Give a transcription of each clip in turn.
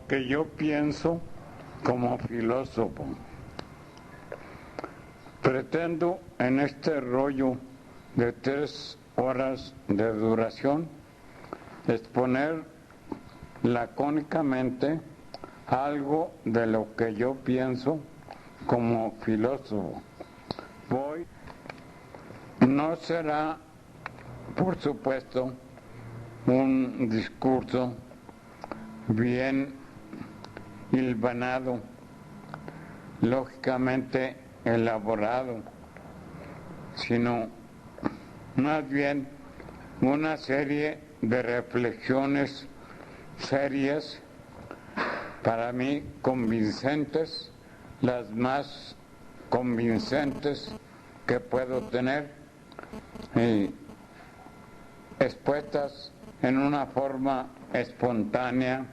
lo que yo pienso como filósofo. Pretendo en este rollo de 3 horas de duración exponer lacónicamente algo de lo que yo pienso como filósofo. No será, por supuesto, un discurso bien hilvanado, lógicamente elaborado, sino más bien una serie de reflexiones serias, para mí convincentes, las más convincentes que puedo tener, y expuestas en una forma espontánea,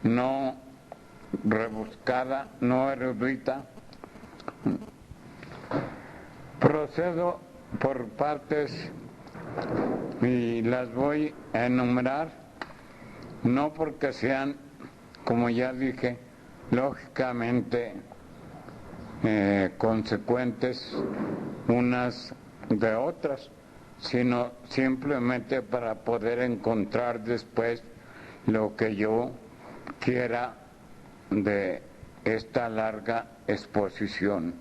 no rebuscada, no erudita. Procedo por partes y las voy a enumerar, no porque sean, como ya dije, lógicamente consecuentes unas de otras, sino simplemente para poder encontrar después lo que yo quiera de esta larga exposición.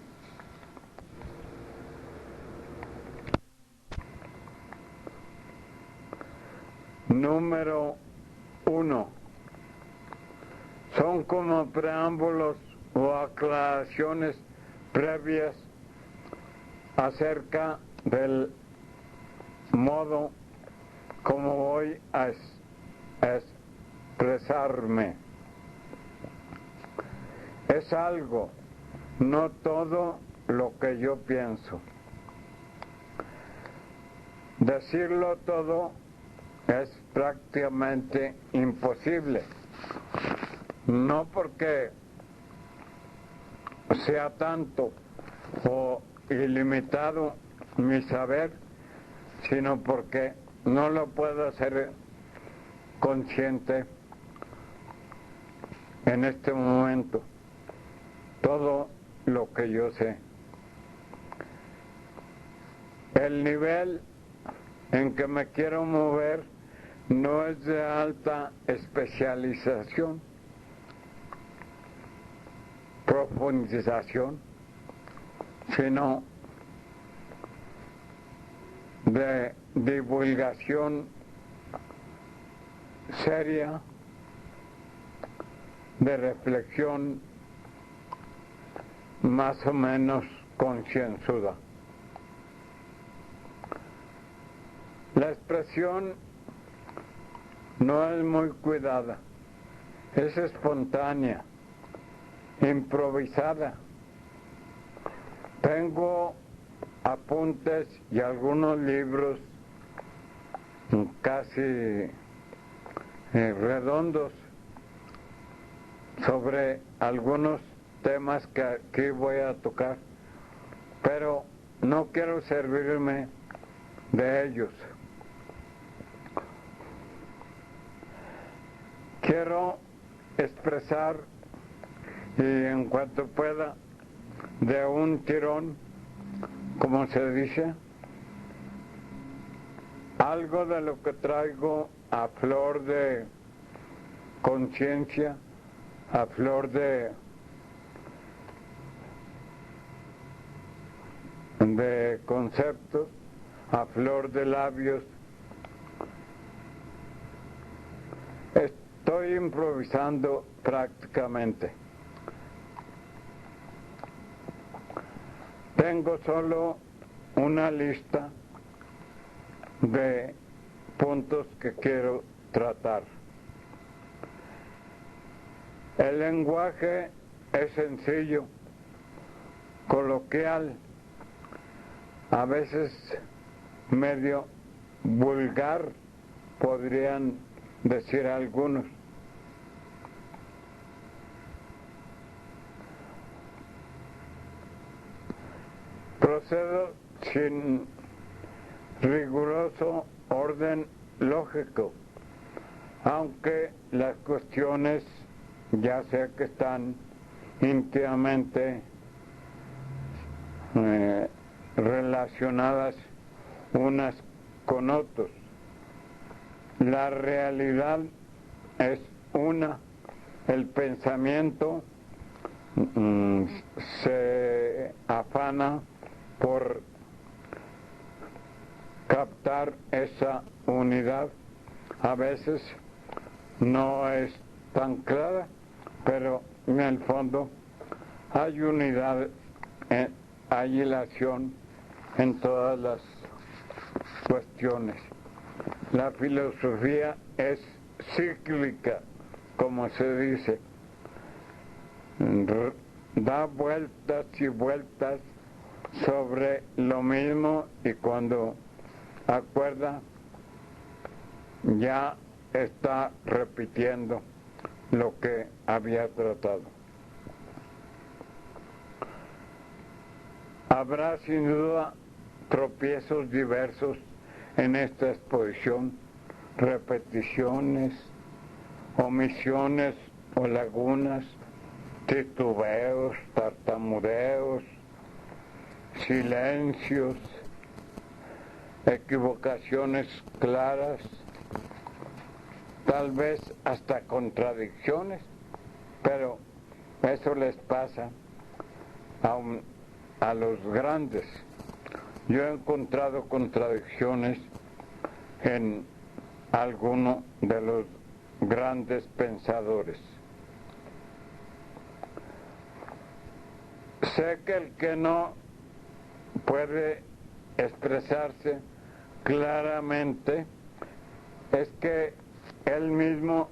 Número 1. Son como preámbulos o aclaraciones previas acerca del modo como voy a expresarme. Es algo, no todo lo que yo pienso. Decirlo todo es prácticamente imposible, no porque sea tanto o ilimitado mi saber, sino porque no lo puedo hacer consciente en este momento, todo lo que yo sé. El nivel en que me quiero mover no es de alta especialización, profundización, sino de divulgación seria, de reflexión más o menos concienzuda. La expresión no es muy cuidada, es espontánea, improvisada. Tengo apuntes y algunos libros casi redondos sobre algunos temas que aquí voy a tocar, pero no quiero servirme de ellos. Quiero expresar, y en cuanto pueda, de un tirón, como se dice, algo de lo que traigo a flor de conciencia, a flor de conceptos, a flor de labios. Estoy improvisando prácticamente. Tengo solo una lista de puntos que quiero tratar. El lenguaje es sencillo, coloquial, a veces medio vulgar, podrían decir algunos. Procedo sin riguroso orden lógico, aunque las cuestiones ya sé que están íntimamente relacionadas unas con otros. La realidad es una, el pensamiento se afana por captar esa unidad. A veces no es tan clara, pero en el fondo hay unidad, hay hilación en todas las cuestiones. La filosofía es cíclica, como se dice, da vueltas y vueltas sobre lo mismo, y cuando acuerda ya está repitiendo lo que había tratado. Habrá sin duda tropiezos diversos en esta exposición, repeticiones, omisiones o lagunas, titubeos, tartamudeos, silencios, equivocaciones claras, tal vez hasta contradicciones, pero eso les pasa a los grandes. Yo he encontrado contradicciones en alguno de los grandes pensadores. Sé que el que no puede expresarse claramente es que él mismo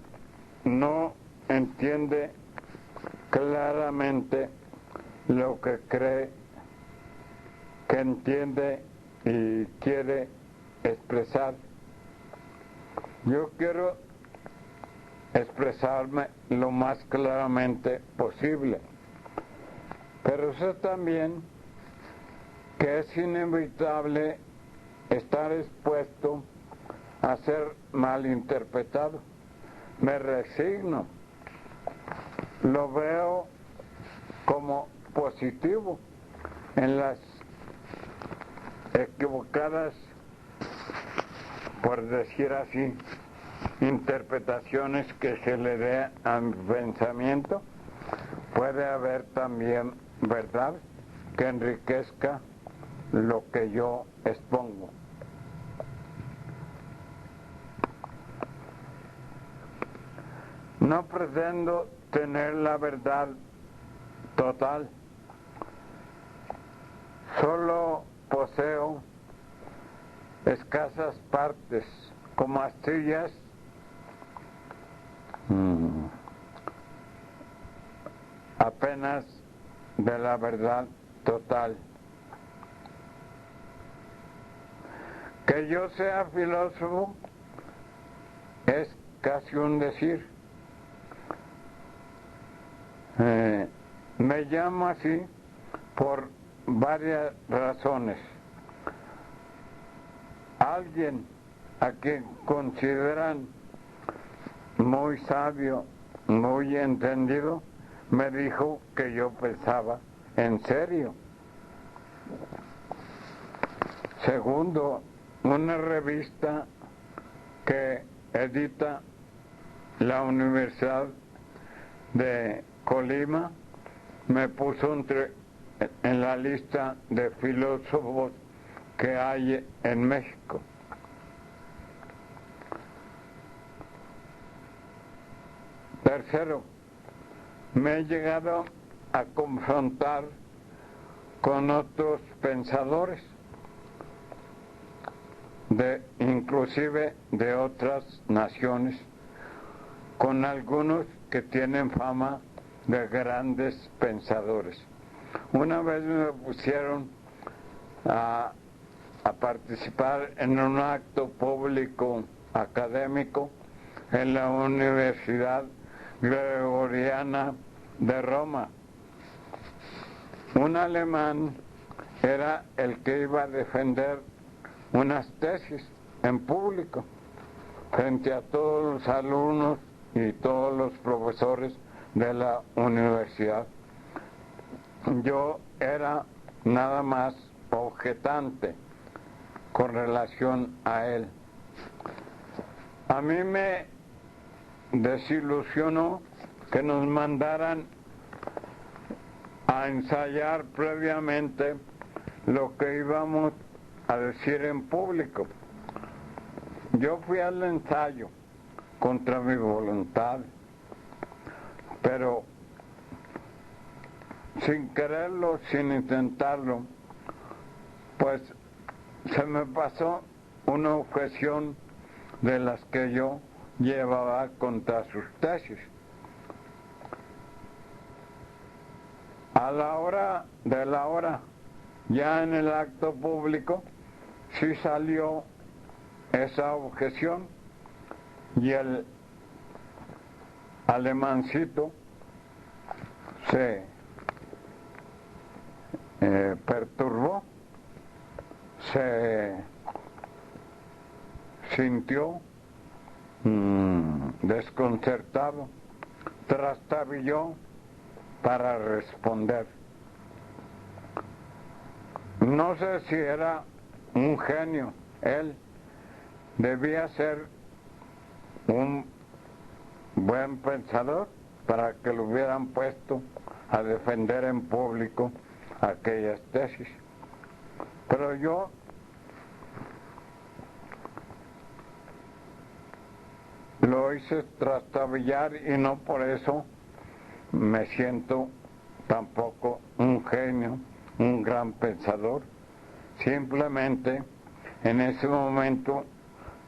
no entiende claramente lo que cree que entiende y quiere expresar. Yo quiero expresarme lo más claramente posible, pero sé también que es inevitable estar expuesto a ser malinterpretado. Me resigno, lo veo como positivo en las equivocadas, por decir así, interpretaciones que se le dé a mi pensamiento. Puede haber también verdad que enriquezca lo que yo expongo. No pretendo tener la verdad total, solo poseo escasas partes, como astillas apenas de la verdad total. Que yo sea filósofo es casi un decir. Me llamo así por varias razones. Alguien a quien consideran muy sabio, muy entendido, me dijo que yo pensaba en serio. Segundo, una revista que edita la Universidad de Colima me puso en la lista de filósofos que hay en México. Tercero, me he llegado a confrontar con otros pensadores, inclusive de otras naciones, con algunos que tienen fama de grandes pensadores. Una vez me pusieron a participar en un acto público académico en la Universidad Gregoriana de Roma. Un alemán era el que iba a defender unas tesis en público frente a todos los alumnos y todos los profesores de la universidad. Yo era nada más objetante con relación a él. A mí me desilusionó que nos mandaran a ensayar previamente lo que íbamos a decir en público. Yo fui al ensayo contra mi voluntad, pero sin quererlo, sin intentarlo, pues se me pasó una objeción de las que yo llevaba contra sus tesis. A la hora de la hora, ya en el acto público, sí salió esa objeción y el alemancito se perturbó, se sintió desconcertado, trastabilló para responder. No sé si era un genio, él debía ser un buen pensador para que lo hubieran puesto a defender en público aquellas tesis. Pero yo lo hice trastabillar y no por eso me siento tampoco un genio, un gran pensador. Simplemente en ese momento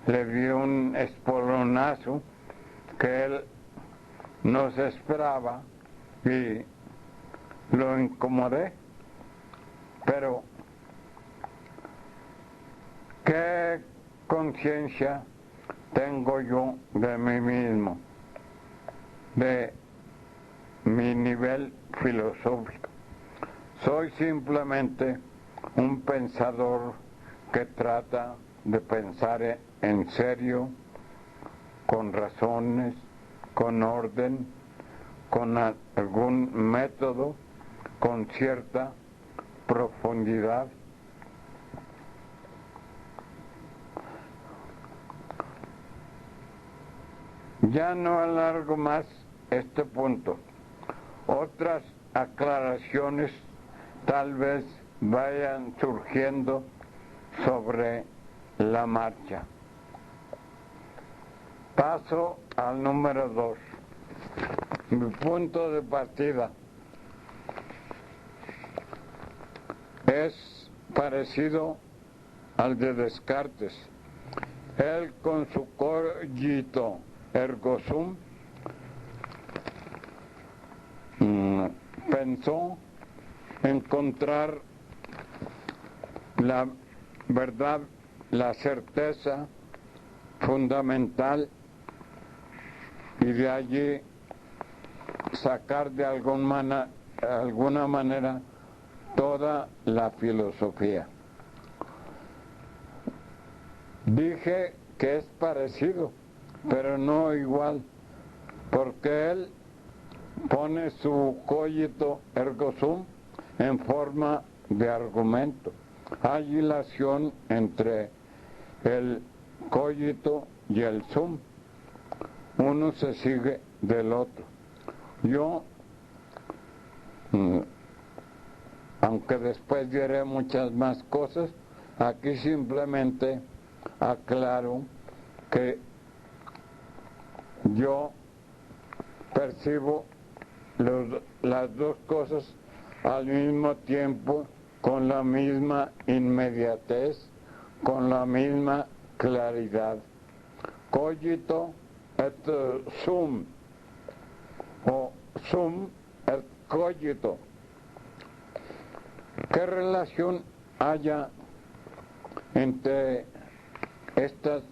le di un espolonazo que él no se esperaba y lo incomodé. Pero ¿qué conciencia tengo yo de mí mismo, de mi nivel filosófico? Soy simplemente un pensador que trata de pensar en serio, con razones, con orden, con algún método, con cierta profundidad. Ya no alargo más este punto. Otras aclaraciones tal vez vayan surgiendo sobre la marcha. Paso al número 2. Mi punto de partida es parecido al de Descartes. Él con su cogito ergo sum pensó encontrar la verdad, la certeza fundamental y de allí sacar de alguna manera toda la filosofía. Dije que es parecido, pero no igual, porque él pone su cogito ergo sum en forma de argumento. Hay hilación entre el cogito y el sum. Uno se sigue del otro. Yo, aunque después diré muchas más cosas, aquí simplemente aclaro que yo percibo las dos cosas al mismo tiempo, con la misma inmediatez, con la misma claridad. Cogito et sum, o sum et cogito. ¿Qué relación haya entre estas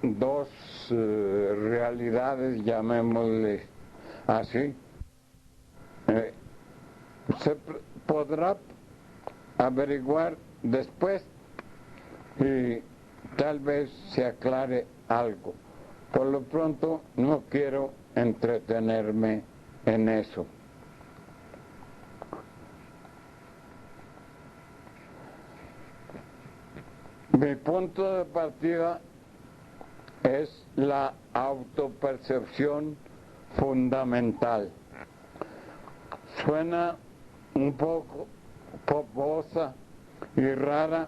dos realidades, llamémosle así? Se podrá averiguar después y tal vez se aclare algo. Por lo pronto no quiero entretenerme en eso. Mi punto de partida es la autopercepción fundamental. Suena un poco poposa y rara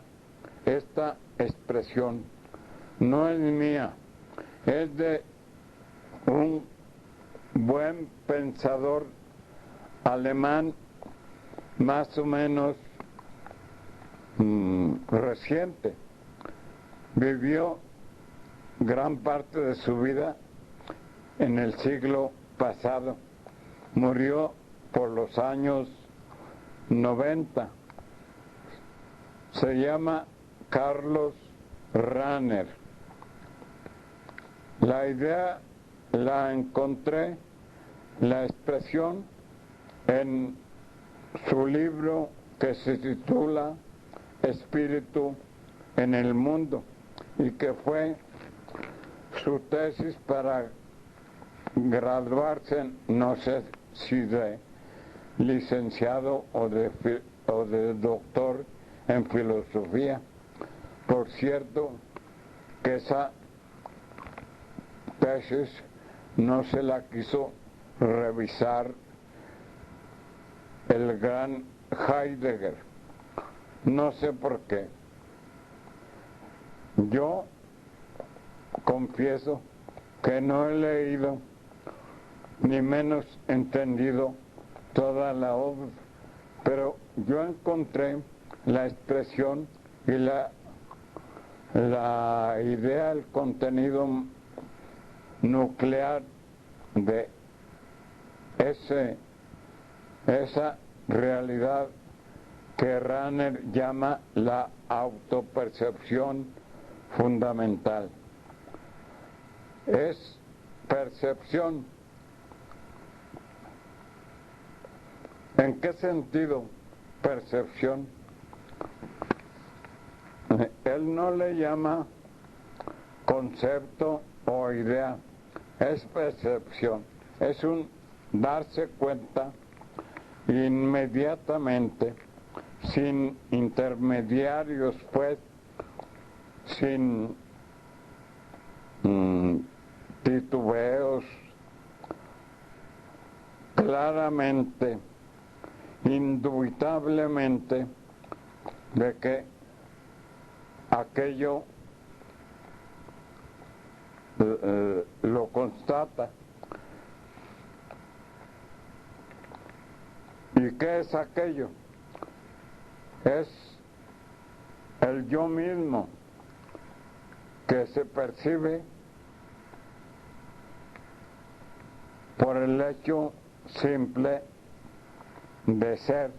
esta expresión. No es mía, es de un buen pensador alemán más o menos reciente. Vivió gran parte de su vida en el siglo pasado. Murió por los años 90. Se llama Carlos Rahner. La idea la encontré, la expresión, en su libro que se titula Espíritu en el Mundo y que fue su tesis para graduarse, no sé si de licenciado o de doctor en filosofía. Por cierto, que esa tesis no se la quiso revisar el gran Heidegger. No sé por qué. Yo confieso que no he leído ni menos entendido toda la obra, pero yo encontré la expresión y la idea, el contenido nuclear de esa realidad que Rahner llama la autopercepción fundamental. Es percepción. ¿En qué sentido percepción? Él no le llama concepto o idea, es percepción, es un darse cuenta inmediatamente, sin intermediarios, pues, sin titubeos, claramente, indubitablemente, de que aquello lo constata. ¿Y qué es aquello? Es el yo mismo que se percibe por el hecho simple de ser.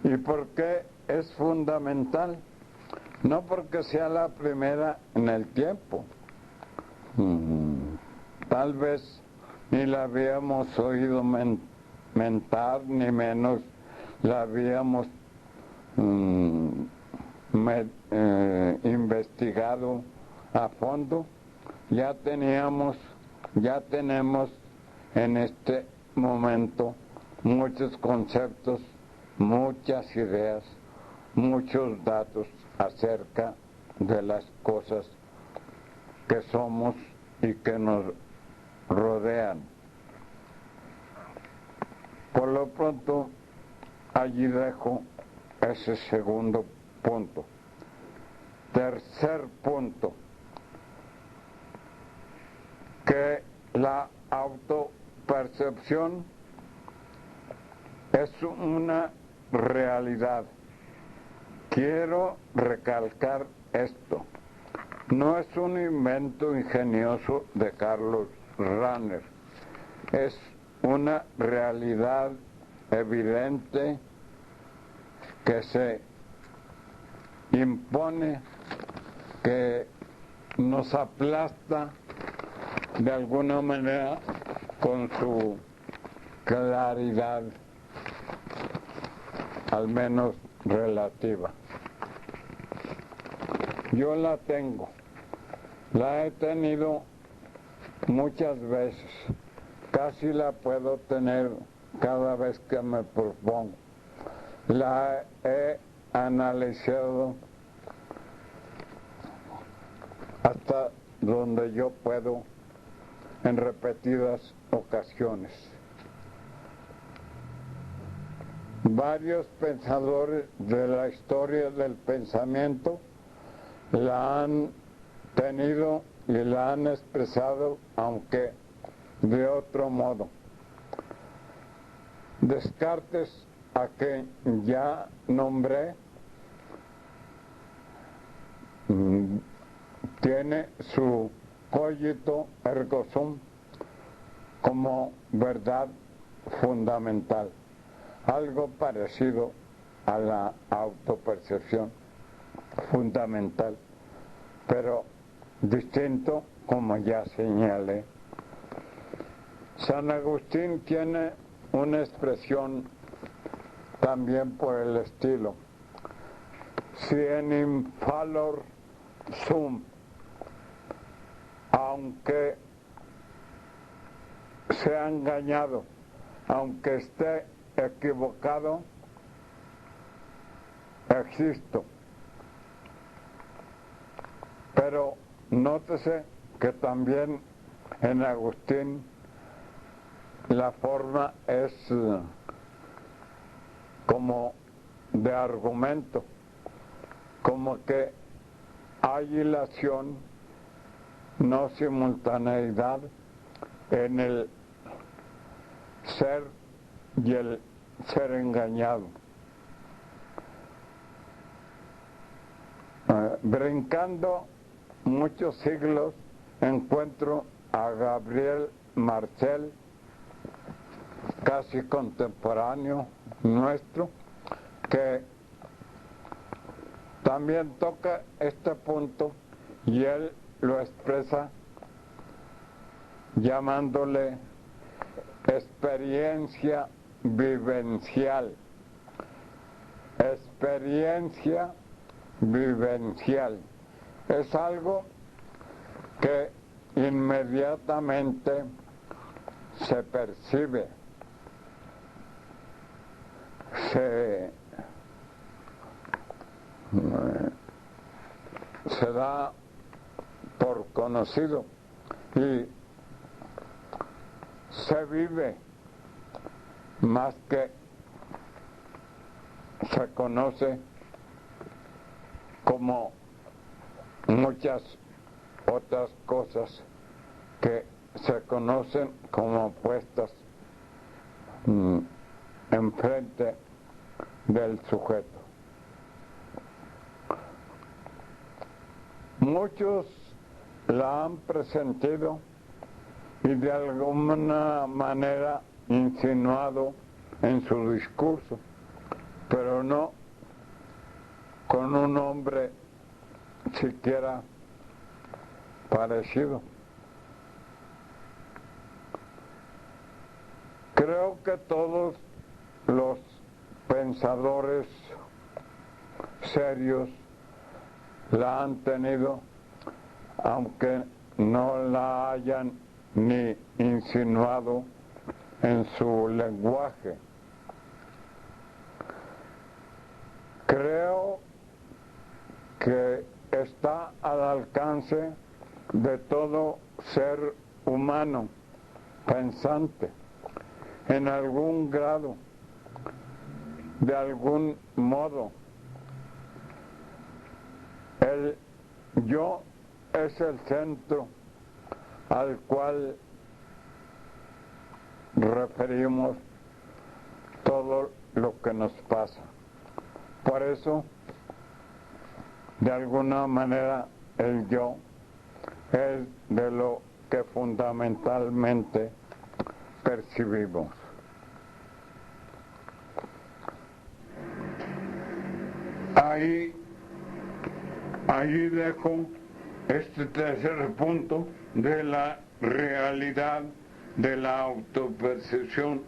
¿Y por qué es fundamental? No porque sea la primera en el tiempo. Tal vez ni la habíamos oído mentar, ni menos la habíamos investigado a fondo. Ya tenemos en este momento muchos conceptos, muchas ideas, muchos datos acerca de las cosas que somos y que nos rodean. Por lo pronto, allí dejo ese segundo punto. Tercer punto, que la autopercepción es una realidad. Quiero recalcar esto. No es un invento ingenioso de Carlos Rahner. Es una realidad evidente que se impone, que nos aplasta de alguna manera con su claridad, al menos relativa. Yo la tengo, la he tenido muchas veces. casi la puedo tener cada vez que me propongo. La he analizado hasta donde yo puedo en repetidas ocasiones. Varios pensadores de la historia del pensamiento la han tenido y la han expresado, aunque de otro modo. Descartes, a quien ya nombré, tiene su cogito ergo sum como verdad fundamental, algo parecido a la autopercepción fundamental, pero distinto, como ya señalé. San Agustín tiene una expresión también por el estilo: si en infalor sum, aunque sea engañado, aunque esté equivocado, existo. Pero nótese que también en Agustín la forma es como de argumento, como que hay hilación, no simultaneidad en el ser y el ser engañado. Brincando muchos siglos encuentro a Gabriel Marcel, casi contemporáneo nuestro, que también toca este punto y él lo expresa llamándole experiencia vivencial. Experiencia vivencial es algo que inmediatamente se percibe, se da por conocido y se vive más que se conoce, como muchas otras cosas que se conocen como puestas enfrente del sujeto. Muchos la han presentido y de alguna manera insinuado en su discurso, pero no con un nombre siquiera parecido. Creo que todos los pensadores serios la han tenido, aunque no la hayan ni insinuado en su lenguaje. Creo que está al alcance de todo ser humano pensante, en algún grado, de algún modo. El yo es el centro al cual referimos todo lo que nos pasa. Por eso, de alguna manera, el yo es de lo que fundamentalmente percibimos. Ahí dejo este tercer punto de la realidad de la autopercepción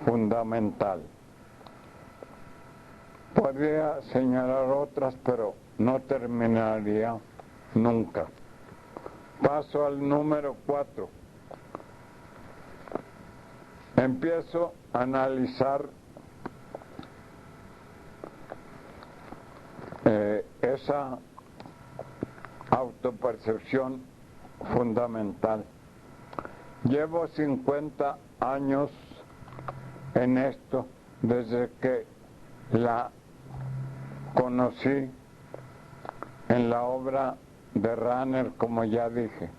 fundamental. Podría señalar otras, pero no terminaría nunca. Paso al número 4. empiezo a analizar esa autopercepción fundamental. Llevo 50 años en esto, desde que la conocí en la obra de Rahner, como ya dije.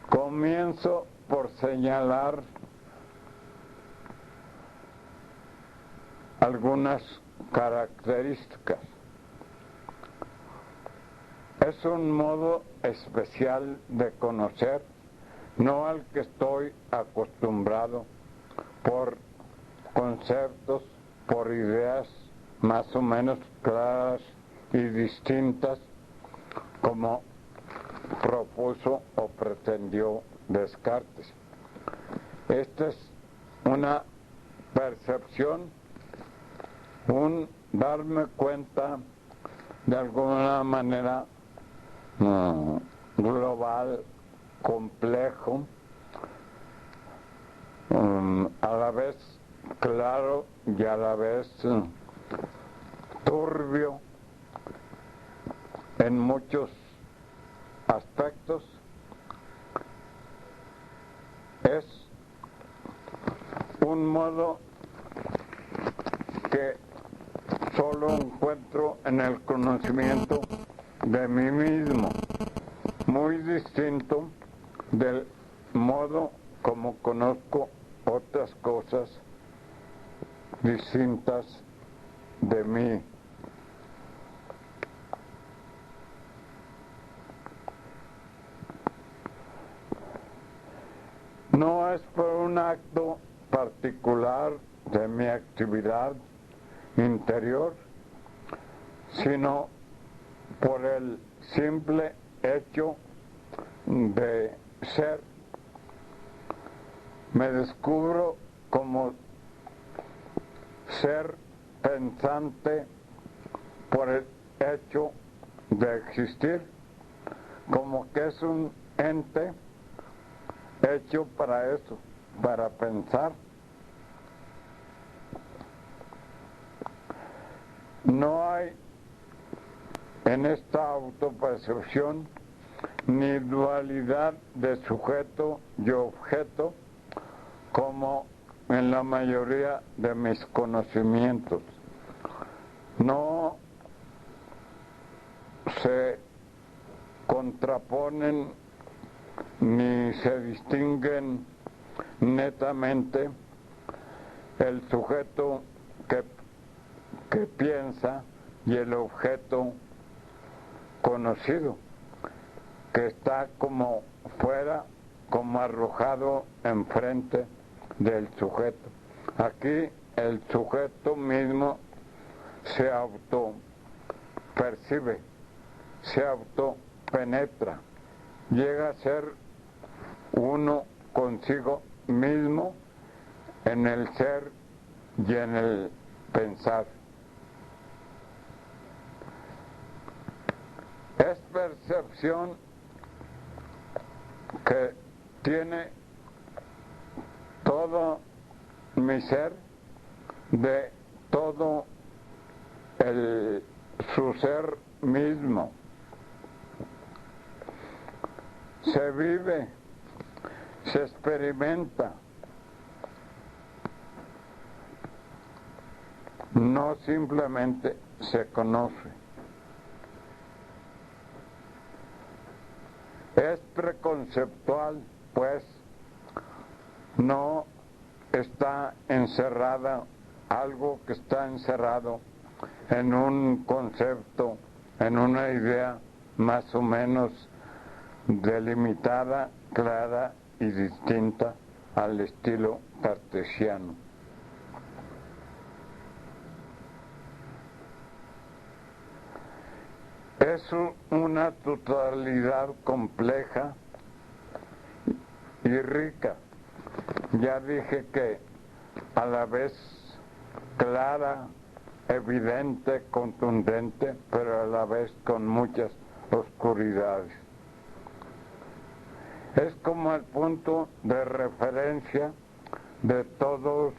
Comienzo por señalar algunas características. Es un modo especial de conocer, no al que estoy acostumbrado, por conceptos, por ideas más o menos claras y distintas, como propuso o pretendió Descartes. Esta es una percepción, un darme cuenta de alguna manera global, complejo, a la vez claro y a la vez turbio en muchos aspectos. Es un modo que solo encuentro en el conocimiento de mí mismo, muy distinto del modo como conozco otras cosas distintas de mí. No es por un acto particular de mi actividad interior, sino por el simple hecho de ser. Me descubro como ser pensante por el hecho de existir, como que es un ente hecho para eso, para pensar. No hay en esta autopercepción ni dualidad de sujeto y objeto como en la mayoría de mis conocimientos. No se contraponen ni se distinguen netamente el sujeto que piensa y el objeto conocido, que está como fuera, como arrojado enfrente del sujeto. Aquí el sujeto mismo se autopercibe, se autopenetra, llega a ser uno consigo mismo en el ser y en el pensar. Es percepción que tiene todo mi ser, de todo su ser mismo. Se vive, se experimenta, no simplemente se conoce. Es preconceptual, pues no está encerrada, algo que está encerrado en un concepto, en una idea más o menos delimitada, clara y distinta al estilo cartesiano. Es una totalidad compleja y rica. Ya dije que a la vez clara, evidente, contundente, pero a la vez con muchas oscuridades. Es como el punto de referencia de todos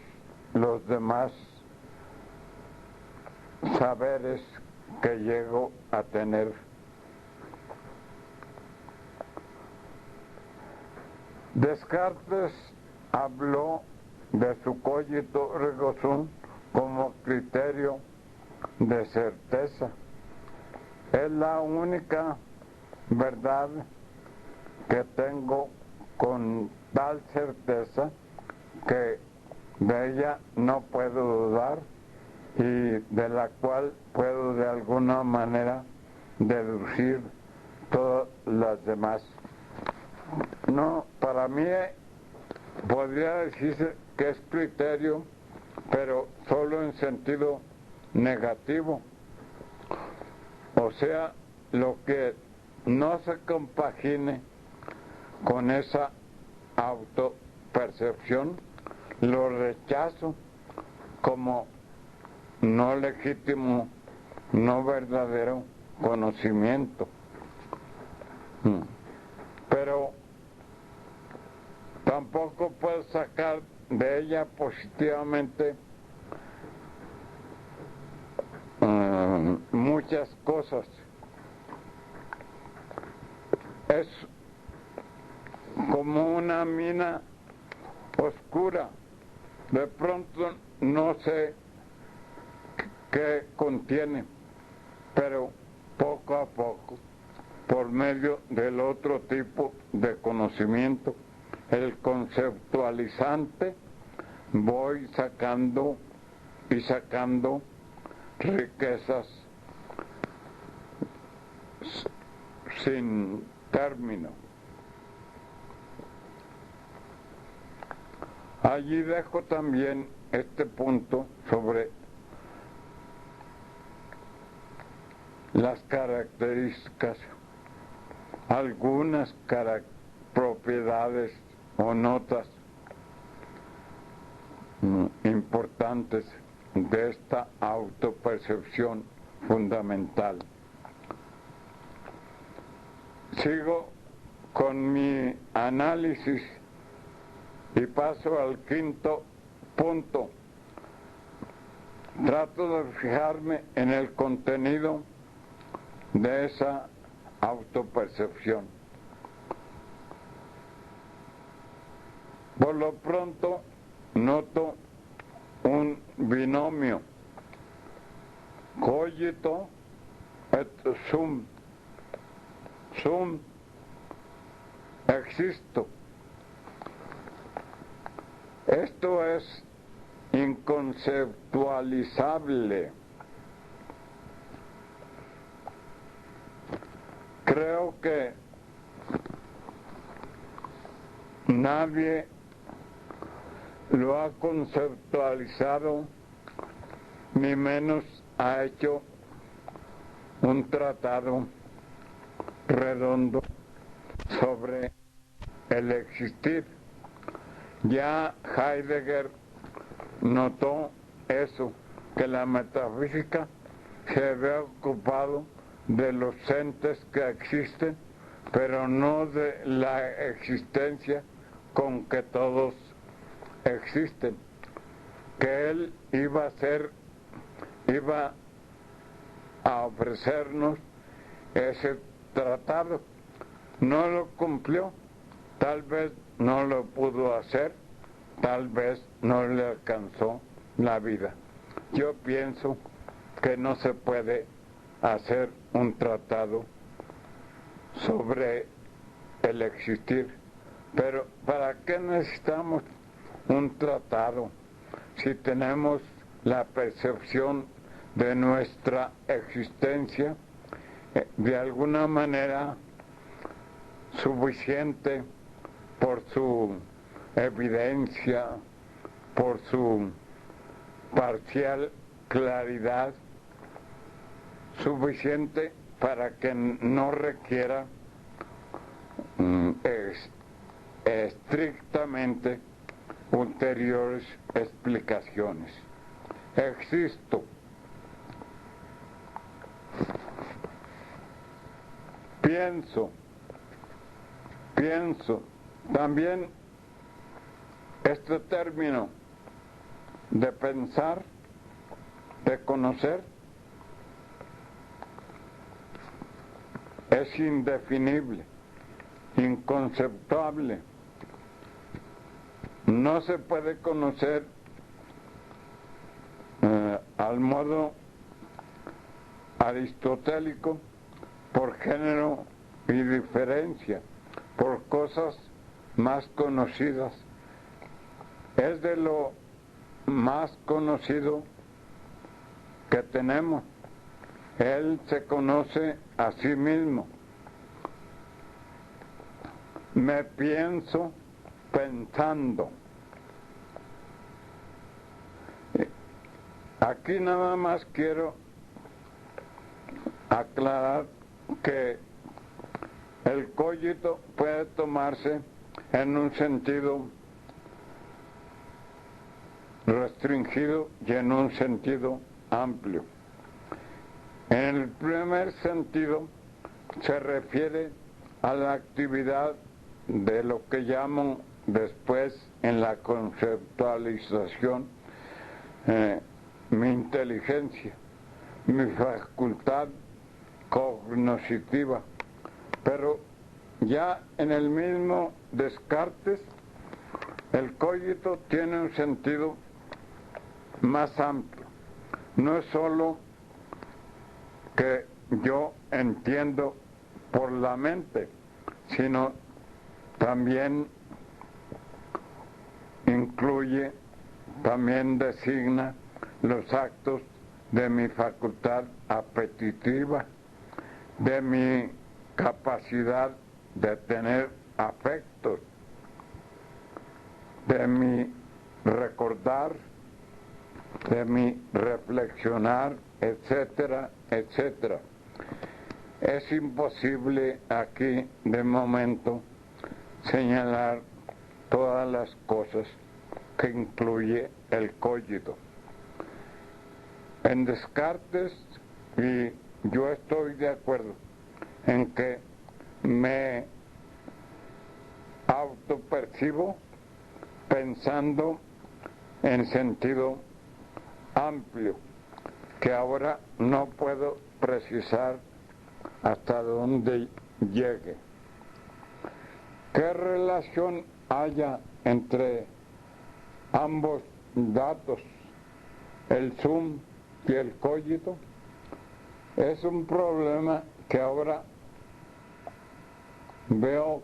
los demás saberes que llego a tener. Descartes habló de su cogito ergo sum como criterio de certeza. Es la única verdad que tengo con tal certeza que de ella no puedo dudar y de la cual puedo de alguna manera deducir todas las demás. No, para mí podría decirse que es criterio, pero solo en sentido negativo. O sea, lo que no se compagine con esa autopercepción, lo rechazo como no legítimo, no verdadero conocimiento. Pero tampoco puedo sacar de ella positivamente muchas cosas. Es como una mina oscura. De pronto no sé qué contiene, pero poco a poco, por medio del otro tipo de conocimiento, el conceptualizante, voy sacando y sacando riquezas sin término. Allí dejo también este punto sobre las características, algunas propiedades o notas importantes de esta autopercepción fundamental. Sigo con mi análisis y paso al quinto punto. Trato de fijarme en el contenido de esa autopercepción. Por lo pronto, noto un binomio, cogito et sum. Sum, existo. Esto es inconceptualizable. Creo que nadie lo ha conceptualizado, ni menos ha hecho un tratado redondo sobre el existir. Ya Heidegger notó eso, que la metafísica se había ocupado de los entes que existen, pero no de la existencia con que todos existen, que él iba a ofrecernos ese tratado. No lo cumplió, tal vez no lo pudo hacer, tal vez no le alcanzó la vida. Yo pienso que no se puede hacer un tratado sobre el existir. Pero ¿para qué necesitamos un tratado si tenemos la percepción de nuestra existencia de alguna manera suficiente por su evidencia, por su parcial claridad, suficiente para que no requiera estrictamente ulteriores explicaciones? Existo. Pienso pienso. También este término de pensar, de conocer, es indefinible, inconceptuable. No se puede conocer al modo aristotélico por género y diferencia, por cosas más conocidas. Es de lo más conocido que tenemos. Él se conoce a sí mismo. Me pienso pensando. Aquí nada más quiero aclarar que el cogito puede tomarse en un sentido restringido y en un sentido amplio. En el primer sentido se refiere a la actividad de lo que llaman después en la conceptualización mi inteligencia, mi facultad cognoscitiva. Pero ya en el mismo Descartes, el cogito tiene un sentido más amplio. No es solo que yo entiendo por la mente, sino también incluye, también designa los actos de mi facultad apetitiva, de mi capacidad de tener afectos, de mi recordar, de mi reflexionar, etcétera, etcétera. Es imposible aquí de momento señalar todas las cosas que incluye el cogito. En Descartes, y yo estoy de acuerdo en que me autopercibo pensando en sentido amplio, que ahora no puedo precisar hasta dónde llegue. ¿Qué relación haya entre ambos datos, el sum y el cogito? Es un problema que ahora veo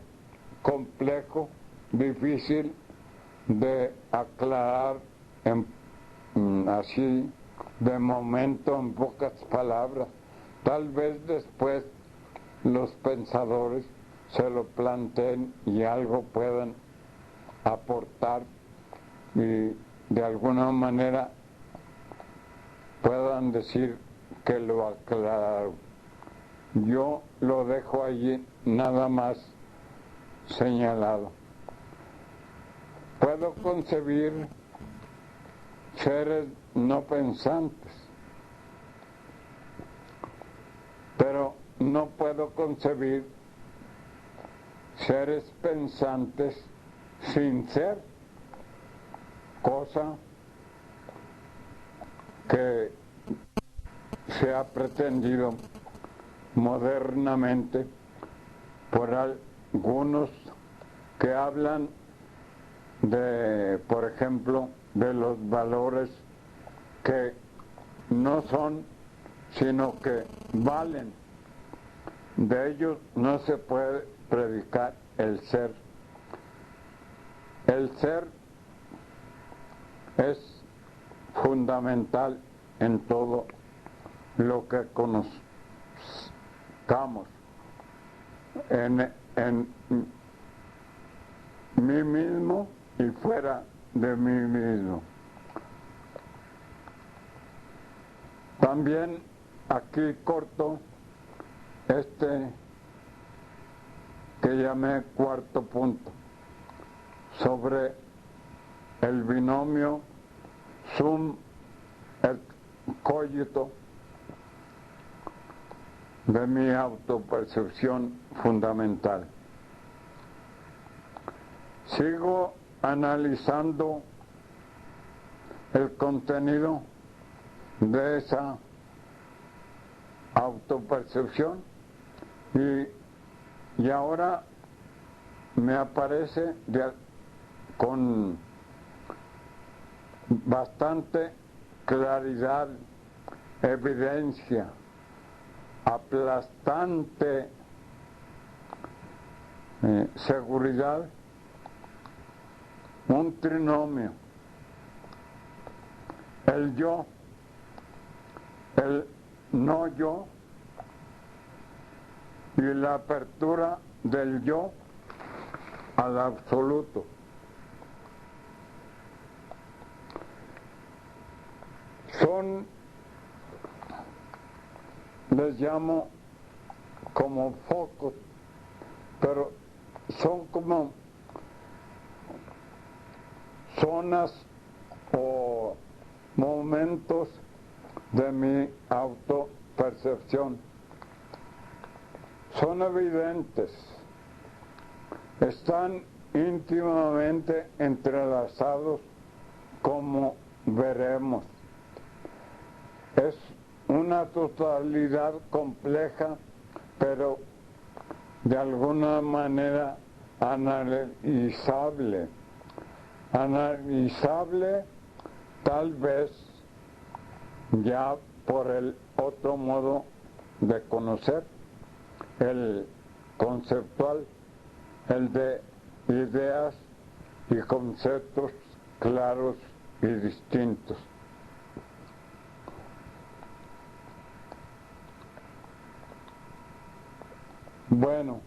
complejo, difícil de aclarar así de momento en pocas palabras. Tal vez después los pensadores se lo planteen y algo puedan aportar y de alguna manera puedan decir que lo aclararon. Yo lo dejo allí nada más señalado. Puedo concebir seres no pensantes, pero no puedo concebir seres pensantes sin ser, cosa que se ha pretendido modernamente por algunos que hablan de, por ejemplo, de los valores que no son, sino que valen. De ellos no se puede predicar el ser. El ser es fundamental en todo lo que conozcamos, en mí mismo y fuera de mí mismo. También aquí corto este que llamé cuarto punto, sobre el binomio sum et cogito de mi autopercepción fundamental. sigo analizando el contenido de esa autopercepción y ahora me aparece con bastante claridad, evidencia, aplastante seguridad, un trinomio, el yo, el no yo y la apertura del yo al absoluto. Son, les llamo como focos, pero son como zonas o momentos de mi autopercepción. Son evidentes, están íntimamente entrelazados, como veremos. Es una totalidad compleja, pero de alguna manera analizable. Analizable tal vez ya por el otro modo de conocer, el conceptual, el de ideas y conceptos claros y distintos. Bueno,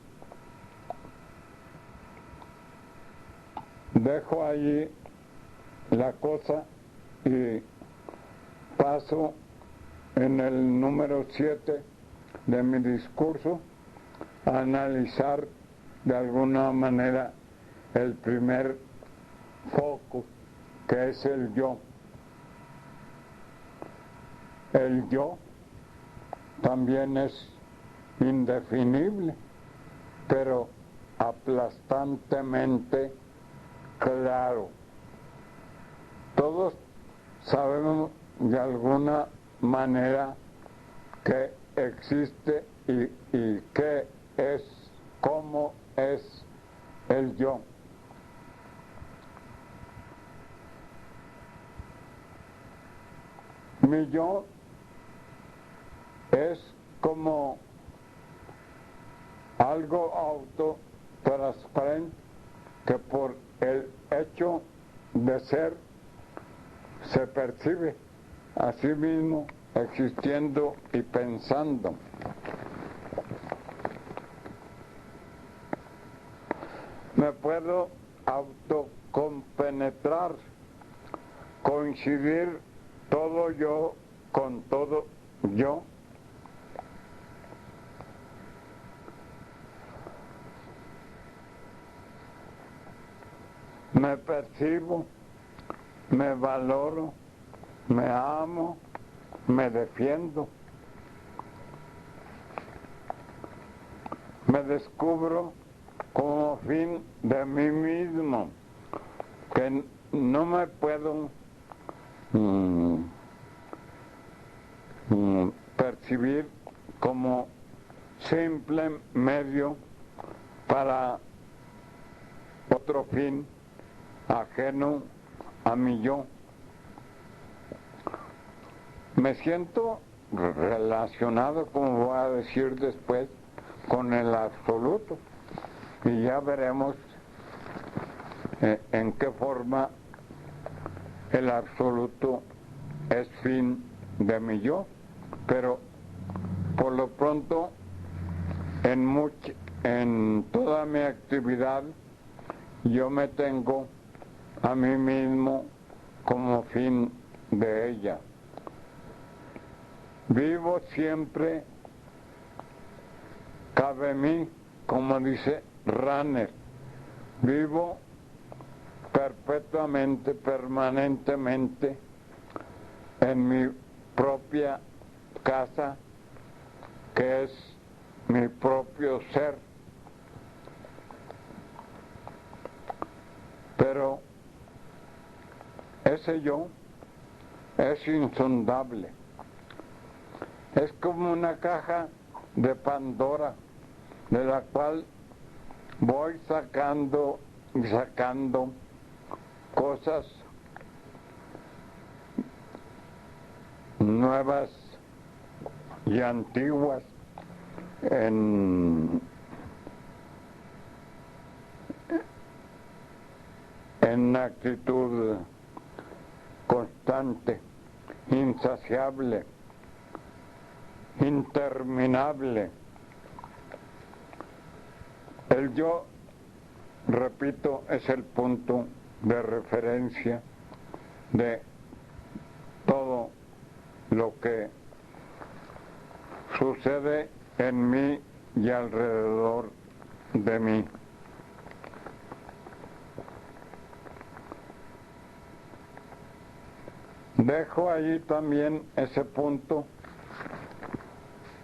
dejo allí la cosa y paso en el número 7 de mi discurso a analizar de alguna manera el primer foco, que es el yo. El yo también es indefinible, pero aplastantemente claro. Todos sabemos de alguna manera que existe y qué es, cómo es el yo. Mi yo es como algo autotransparente que por el hecho de ser se percibe a sí mismo existiendo y pensando. Me puedo autocompenetrar, coincidir todo yo con todo yo. Me percibo, me valoro, me amo, me defiendo, me descubro como fin de mí mismo, que no me puedo percibir como simple medio para otro fin ajeno a mi yo. Me siento relacionado, como voy a decir después, con el absoluto, y ya veremos en qué forma el absoluto es fin de mi yo, pero por lo pronto en toda mi actividad yo me tengo a mí mismo como fin de ella. Vivo siempre, cabe mí, como dice Rahner, vivo perpetuamente, permanentemente en mi propia casa, que es mi propio ser. Pero ese yo es insondable. Es como una caja de Pandora, de la cual voy sacando y sacando cosas nuevas y antiguas en actitud constante, insaciable, interminable. El yo, repito, es el punto de referencia de todo lo que sucede en mí y alrededor de mí. Dejo allí también ese punto,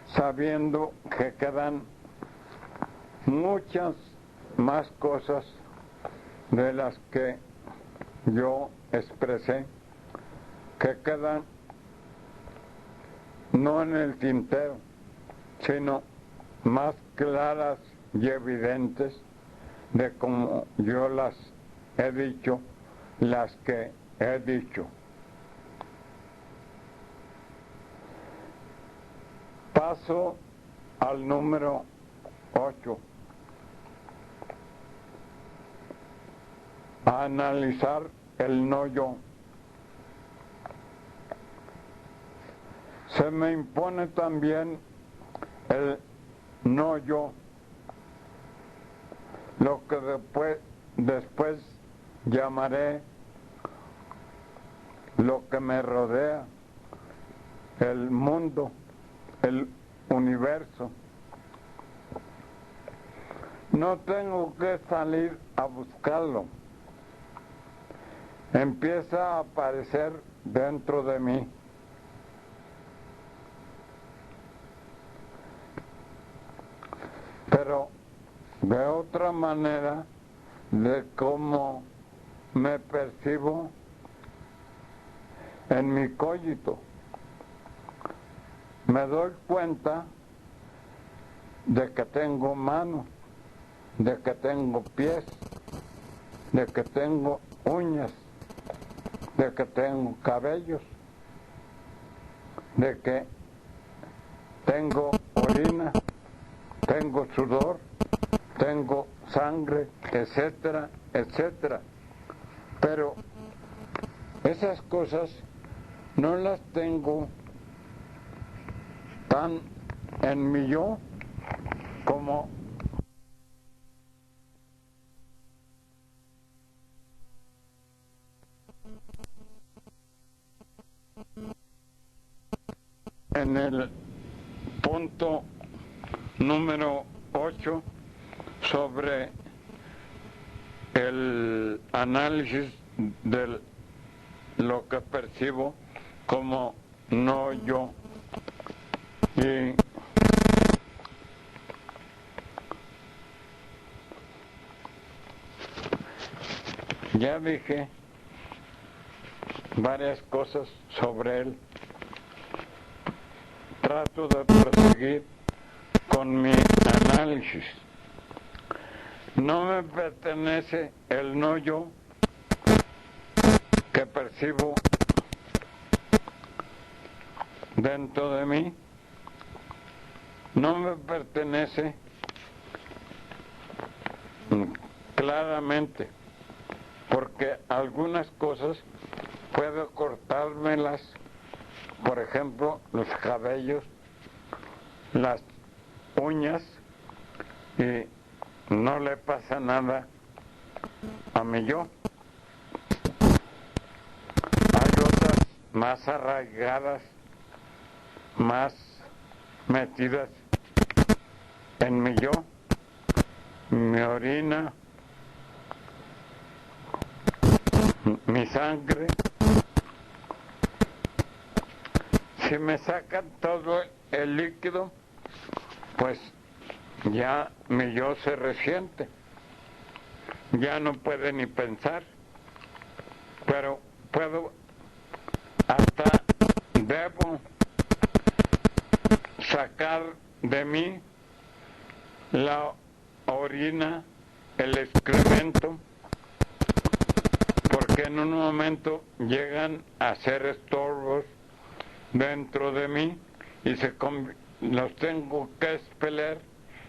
sabiendo que quedan muchas más cosas de las que yo expresé, que quedan no en el tintero, sino más claras y evidentes de como yo las he dicho, las que he dicho. Paso al número 8. A analizar el no yo. Se me impone también el no yo, lo que después llamaré lo que me rodea, el mundo, el universo. No tengo que salir a buscarlo. Empieza a aparecer dentro de mí. Pero de otra manera de cómo me percibo en mi cogito. Me doy cuenta de que tengo manos, de que tengo pies, de que tengo uñas, de que tengo cabellos, de que tengo orina, tengo sudor, tengo sangre, etcétera, etcétera. Pero esas cosas no las tengo tan en mi yo como en el punto número 8 sobre el análisis de lo que percibo como no yo. Y ya dije varias cosas sobre él. Trato de proseguir con mi análisis. No me pertenece el no yo que percibo dentro de mí. No me pertenece claramente, porque algunas cosas puedo cortármelas, por ejemplo, los cabellos, las uñas, y no le pasa nada a mi yo. Hay otras más arraigadas, más metidas en mi yo, mi orina, mi sangre. Si me sacan todo el líquido, pues ya mi yo se resiente, ya no puede ni pensar. pero puedo, hasta debo sacar de mí la orina, el excremento, porque en un momento llegan a ser estorbos dentro de mí y los tengo que expeler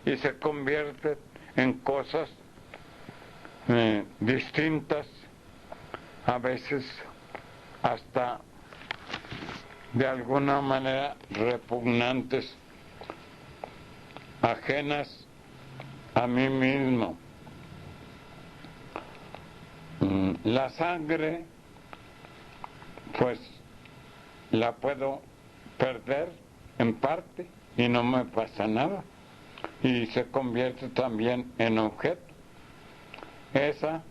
y se convierten en cosas distintas, a veces hasta de alguna manera repugnantes, ajenas a mí mismo. La sangre, pues la puedo perder en parte y no me pasa nada, y se convierte también en objeto. Esa,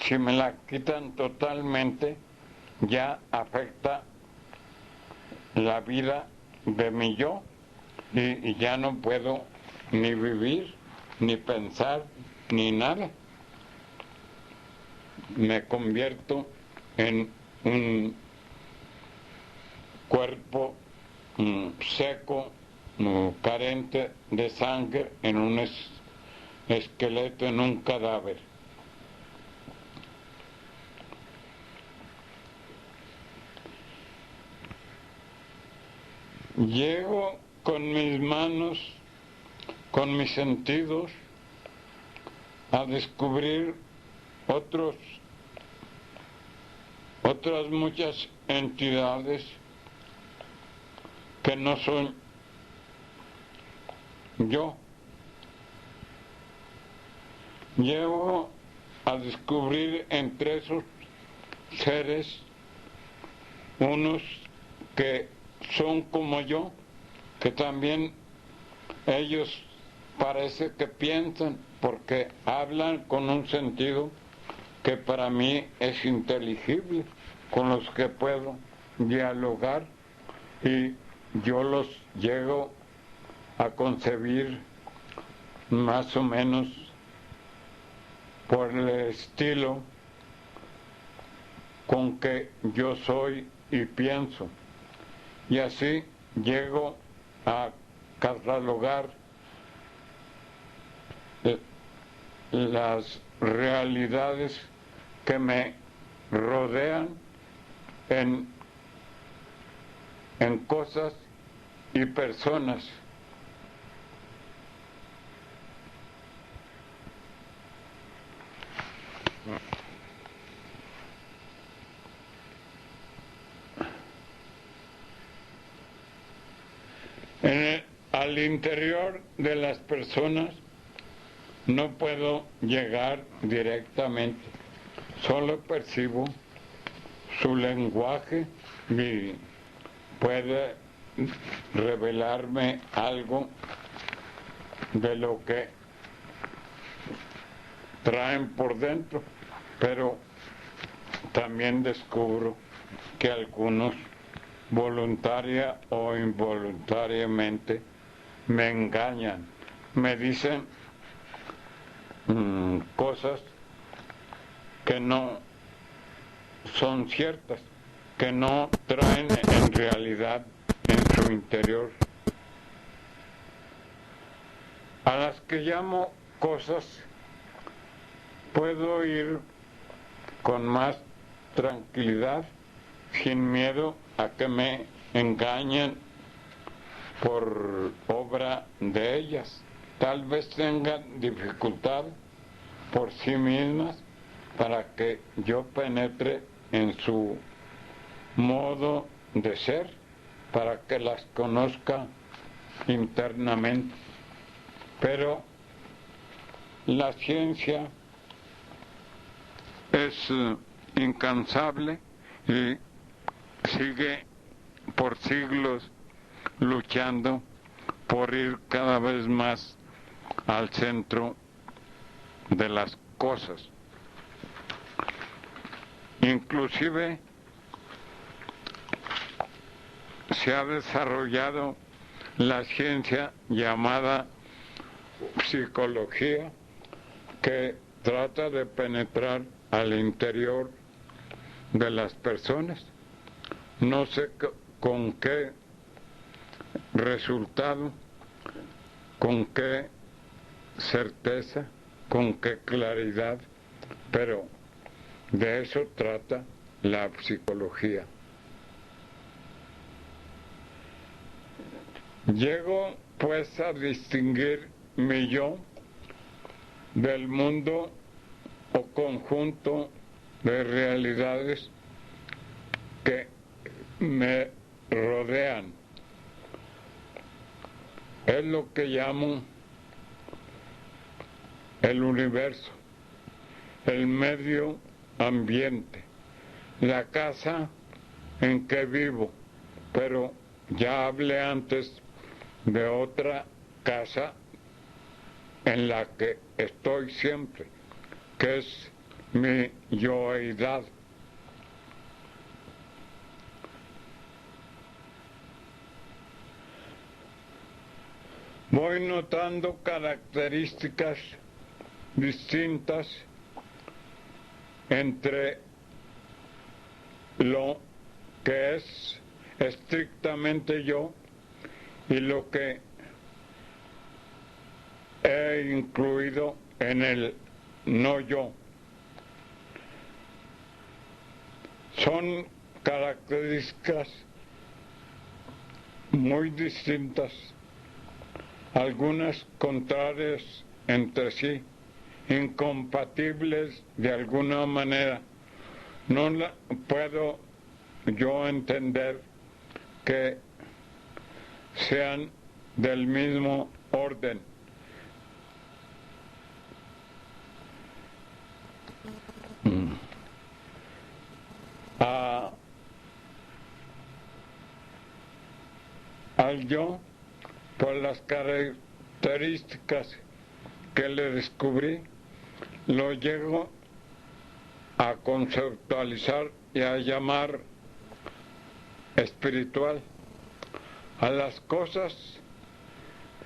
si me la quitan totalmente, ya afecta la vida de mi yo, y ya no puedo ni vivir, ni pensar, ni nada. Me convierto en un cuerpo seco, carente de sangre, en un esqueleto, en un cadáver. Llego con mis manos, con mis sentidos, a descubrir otras muchas entidades que no son yo. Llego a descubrir entre esos seres unos que son como yo, que también ellos parece que piensan, porque hablan con un sentido que para mí es inteligible, con los que puedo dialogar, y yo los llego a concebir más o menos por el estilo con que yo soy y pienso, y así llego a catalogar las realidades que me rodean en cosas y personas. Al interior de las personas no puedo llegar directamente, solo percibo su lenguaje y puede revelarme algo de lo que traen por dentro, pero también descubro que algunos voluntaria o involuntariamente me engañan, me dicen cosas que no son ciertas, que no traen en realidad en su interior, a las que llamo cosas. Puedo ir con más tranquilidad, sin miedo a que me engañen por obra de ellas. Tal vez tengan dificultad por sí mismas para que yo penetre en su modo de ser, para que las conozca internamente. Pero la ciencia es incansable y sigue por siglos luchando por ir cada vez más al centro de las cosas. Inclusive se ha desarrollado la ciencia llamada psicología, que trata de penetrar al interior de las personas. No sé con qué resultado, con qué certeza, con qué claridad, pero de eso trata la psicología. Llego pues a distinguir mi yo del mundo o conjunto de realidades que me rodean. Es lo que llamo el universo, el medio ambiente, la casa en que vivo, pero ya hablé antes de otra casa en la que estoy siempre, que es mi yoidad. Voy notando características distintas entre lo que es estrictamente yo y lo que he incluido en el no yo. Son características muy distintas, algunas contrarias entre sí, incompatibles de alguna manera. No puedo yo entender que sean del mismo orden. Al yo, por las características que le descubrí, lo llego a conceptualizar y a llamar espiritual. A las cosas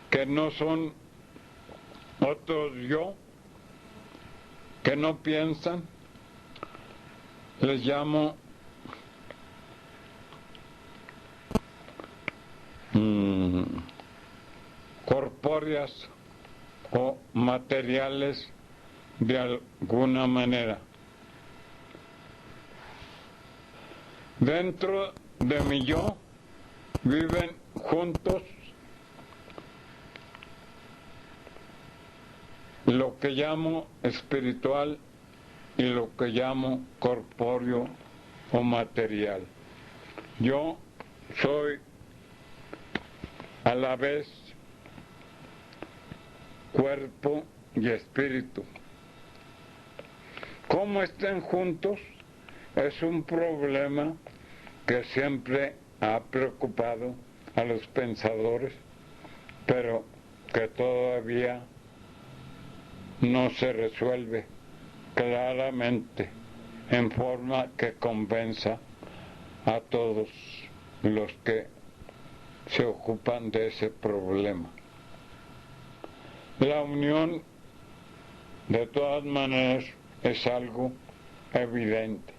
que no son otros yo, que no piensan, les llamo corpóreas o materiales de alguna manera. Dentro de mi yo viven juntos lo que llamo espiritual y lo que llamo corpóreo o material. Yo soy a la vez cuerpo y espíritu. ¿Cómo estén juntos? Es un problema que siempre ha preocupado a los pensadores, pero que todavía no se resuelve claramente en forma que convenza a todos los que se ocupan de ese problema. La unión, de todas maneras, es algo evidente,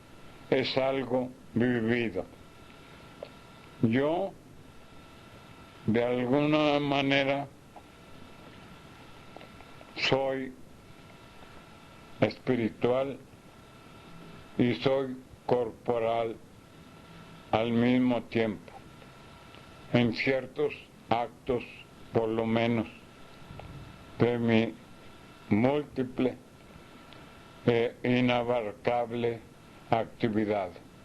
es algo vivido. Yo, de alguna manera, soy espiritual y soy corporal al mismo tiempo, en ciertos actos, por lo menos, de mi múltiple e inabarcable actividad.